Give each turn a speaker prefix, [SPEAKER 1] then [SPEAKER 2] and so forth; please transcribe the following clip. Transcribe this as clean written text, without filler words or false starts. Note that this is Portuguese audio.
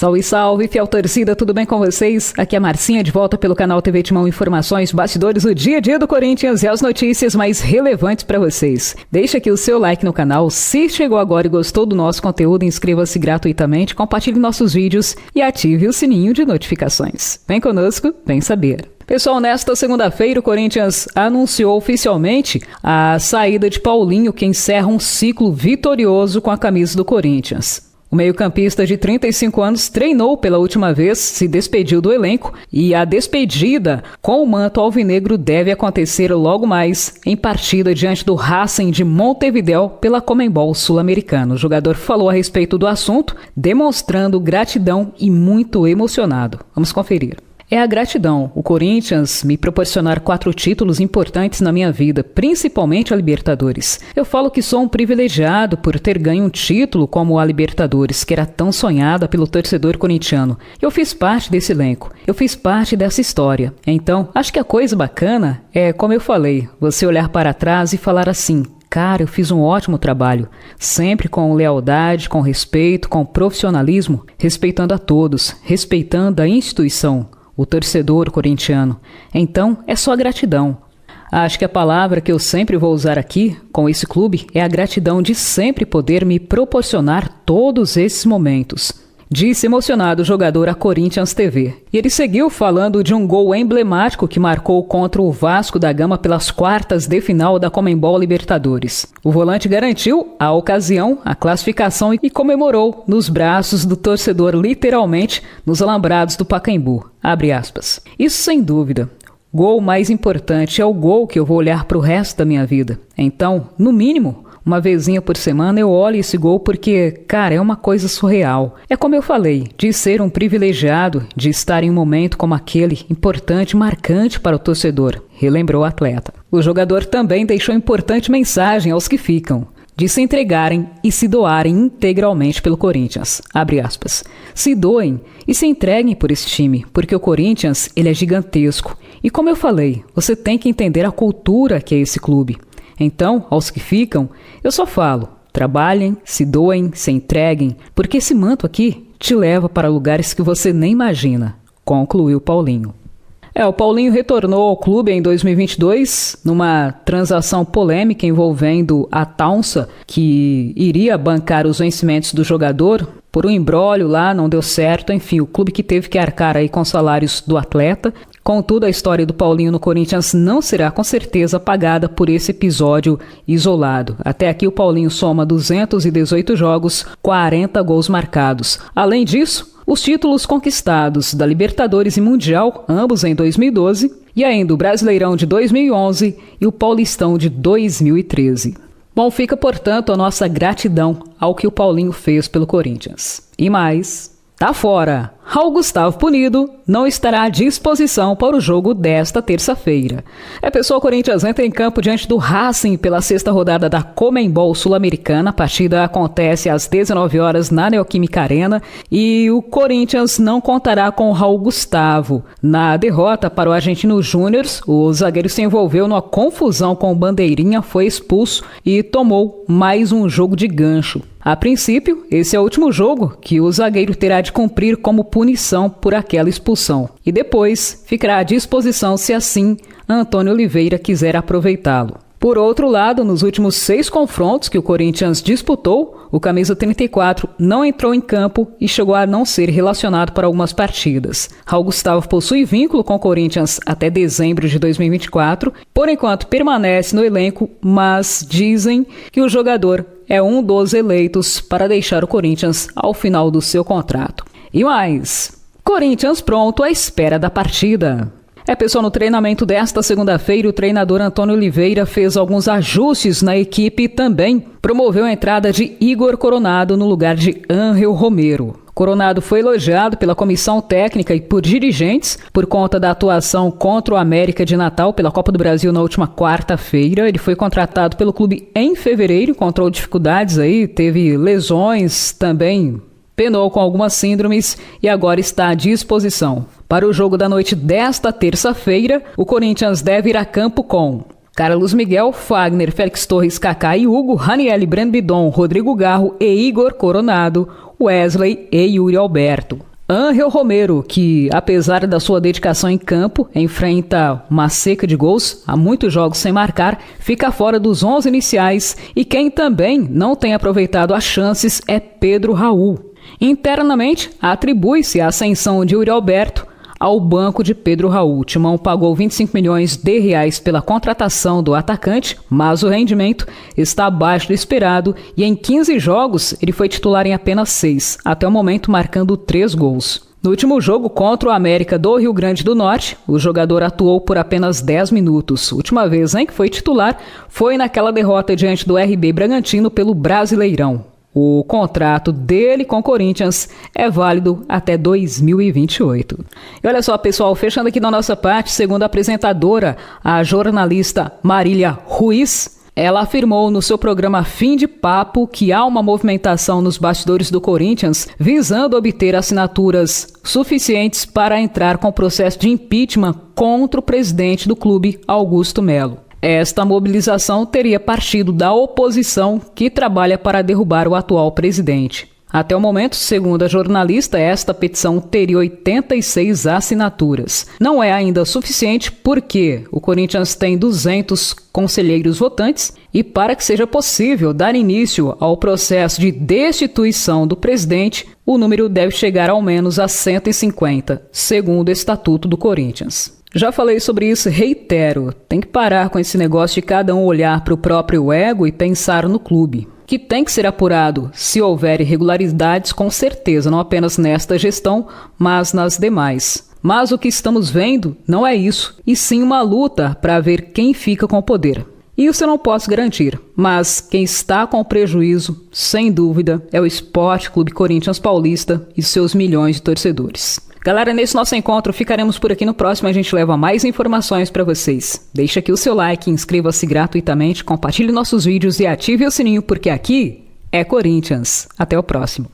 [SPEAKER 1] Salve, salve, fiel torcida, tudo bem com vocês? Aqui é a Marcinha, de volta pelo canal TV Timão Informações, bastidores do dia a dia do Corinthians e as notícias mais relevantes para vocês. Deixa aqui o seu like no canal, se chegou agora e gostou do nosso conteúdo, inscreva-se gratuitamente, compartilhe nossos vídeos e ative o sininho de notificações. Vem conosco, vem saber. Pessoal, nesta segunda-feira o Corinthians anunciou oficialmente a saída de Paulinho, que encerra um ciclo vitorioso com a camisa do Corinthians. O meio-campista de 35 anos treinou pela última vez, se despediu do elenco e a despedida com o manto alvinegro deve acontecer logo mais em partida diante do Racing de Montevidéu pela Conmebol Sul-Americana. O jogador falou a respeito do assunto, demonstrando gratidão e muito emocionado. Vamos conferir. É a gratidão, o Corinthians me proporcionar 4 títulos importantes na minha vida, principalmente a Libertadores. Eu falo que sou um privilegiado por ter ganho um título como a Libertadores, que era tão sonhada pelo torcedor corintiano. Eu fiz parte desse elenco, eu fiz parte dessa história. Então, acho que a coisa bacana é, como eu falei, você olhar para trás e falar assim: cara, eu fiz um ótimo trabalho, sempre com lealdade, com respeito, com profissionalismo, respeitando a todos, respeitando a instituição, o torcedor corintiano. Então, é só gratidão. Acho que a palavra que eu sempre vou usar aqui, com esse clube, é a gratidão de sempre poder me proporcionar todos esses momentos. Disse emocionado o jogador à Corinthians TV. E ele seguiu falando de um gol emblemático que marcou contra o Vasco da Gama pelas quartas de final da Conmebol Libertadores. O volante garantiu, à ocasião, a classificação e comemorou nos braços do torcedor, literalmente, nos alambrados do Pacaembu. Abre aspas. Isso sem dúvida. Gol mais importante é o gol que eu vou olhar para o resto da minha vida. Então, no mínimo, uma vezinha por semana eu olho esse gol porque, cara, é uma coisa surreal. É como eu falei, de ser um privilegiado, de estar em um momento como aquele, importante, marcante para o torcedor, relembrou o atleta. O jogador também deixou importante mensagem aos que ficam, de se entregarem e se doarem integralmente pelo Corinthians. Abre aspas. Se doem e se entreguem por esse time, porque o Corinthians, ele é gigantesco. E como eu falei, você tem que entender a cultura que é esse clube. Então, aos que ficam, eu só falo, trabalhem, se doem, se entreguem, porque esse manto aqui te leva para lugares que você nem imagina, concluiu Paulinho. O Paulinho retornou ao clube em 2022, numa transação polêmica envolvendo a Taunsa, que iria bancar os vencimentos do jogador. Por um imbróglio lá, não deu certo, enfim, o clube que teve que arcar aí com os salários do atleta. Contudo, a história do Paulinho no Corinthians não será com certeza apagada por esse episódio isolado. Até aqui o Paulinho soma 218 jogos, 40 gols marcados. Além disso, os títulos conquistados da Libertadores e Mundial, ambos em 2012, e ainda o Brasileirão de 2011 e o Paulistão de 2013. Bom, fica, portanto, a nossa gratidão ao que o Paulinho fez pelo Corinthians. E mais, tá fora! Raul Gustavo punido não estará à disposição para o jogo desta terça-feira. Pessoal, o Corinthians entra em campo diante do Racing pela 6ª rodada da Conmebol Sul-Americana. A partida acontece às 19 horas na Neoquímica Arena e o Corinthians não contará com o Raul Gustavo. Na derrota para o Argentino Júnior, o zagueiro se envolveu numa confusão com o Bandeirinha, foi expulso e tomou mais um jogo de gancho. A princípio, esse é o último jogo que o zagueiro terá de cumprir como punição por aquela expulsão. E depois ficará à disposição se assim Antônio Oliveira quiser aproveitá-lo. Por outro lado, nos últimos 6 confrontos que o Corinthians disputou, o camisa 34 não entrou em campo e chegou a não ser relacionado para algumas partidas. Raul Gustavo possui vínculo com o Corinthians até dezembro de 2024, por enquanto permanece no elenco, mas dizem que o jogador é um dos eleitos para deixar o Corinthians ao final do seu contrato. E mais, Corinthians pronto à espera da partida. Pessoal, no treinamento desta segunda-feira, o treinador Antônio Oliveira fez alguns ajustes na equipe e também promoveu a entrada de Igor Coronado no lugar de Ángel Romero. Coronado foi elogiado pela comissão técnica e por dirigentes por conta da atuação contra o América de Natal pela Copa do Brasil na última quarta-feira. Ele foi contratado pelo clube em fevereiro, encontrou dificuldades aí, teve lesões também, penou com algumas síndromes e agora está à disposição. Para o jogo da noite desta terça-feira, o Corinthians deve ir a campo com Carlos Miguel, Fagner, Félix Torres, Kaká e Hugo, Raniel, Breno Bidon, Rodrigo Garro e Igor Coronado, Wesley e Yuri Alberto. Ángel Romero, que apesar da sua dedicação em campo, enfrenta uma seca de gols, há muitos jogos sem marcar, fica fora dos 11 iniciais, e quem também não tem aproveitado as chances é Pedro Raul. Internamente, atribui-se a ascensão de Yuri Alberto ao banco de Pedro Raul. O Timão pagou 25 milhões de reais pela contratação do atacante, mas o rendimento está abaixo do esperado e em 15 jogos ele foi titular em apenas 6, até o momento marcando 3 gols. No último jogo contra o América do Rio Grande do Norte, o jogador atuou por apenas 10 minutos. A última vez em que foi titular foi naquela derrota diante do RB Bragantino pelo Brasileirão. O contrato dele com o Corinthians é válido até 2028. E olha só, pessoal, fechando aqui na nossa parte, segundo a apresentadora, a jornalista Marília Ruiz, ela afirmou no seu programa Fim de Papo que há uma movimentação nos bastidores do Corinthians visando obter assinaturas suficientes para entrar com o processo de impeachment contra o presidente do clube, Augusto Melo. Esta mobilização teria partido da oposição que trabalha para derrubar o atual presidente. Até o momento, segundo a jornalista, esta petição teria 86 assinaturas. Não é ainda suficiente porque o Corinthians tem 200 conselheiros votantes e para que seja possível dar início ao processo de destituição do presidente, o número deve chegar ao menos a 150, segundo o Estatuto do Corinthians. Já falei sobre isso, reitero, tem que parar com esse negócio de cada um olhar para o próprio ego e pensar no clube, que tem que ser apurado se houver irregularidades, com certeza, não apenas nesta gestão, mas nas demais. Mas o que estamos vendo não é isso, e sim uma luta para ver quem fica com o poder. Isso eu não posso garantir, mas quem está com prejuízo, sem dúvida, é o Esporte Clube Corinthians Paulista e seus milhões de torcedores. Galera, nesse nosso encontro ficaremos por aqui. No próximo a gente leva mais informações para vocês. Deixa aqui o seu like, inscreva-se gratuitamente, compartilhe nossos vídeos e ative o sininho porque aqui é Corinthians. Até o próximo.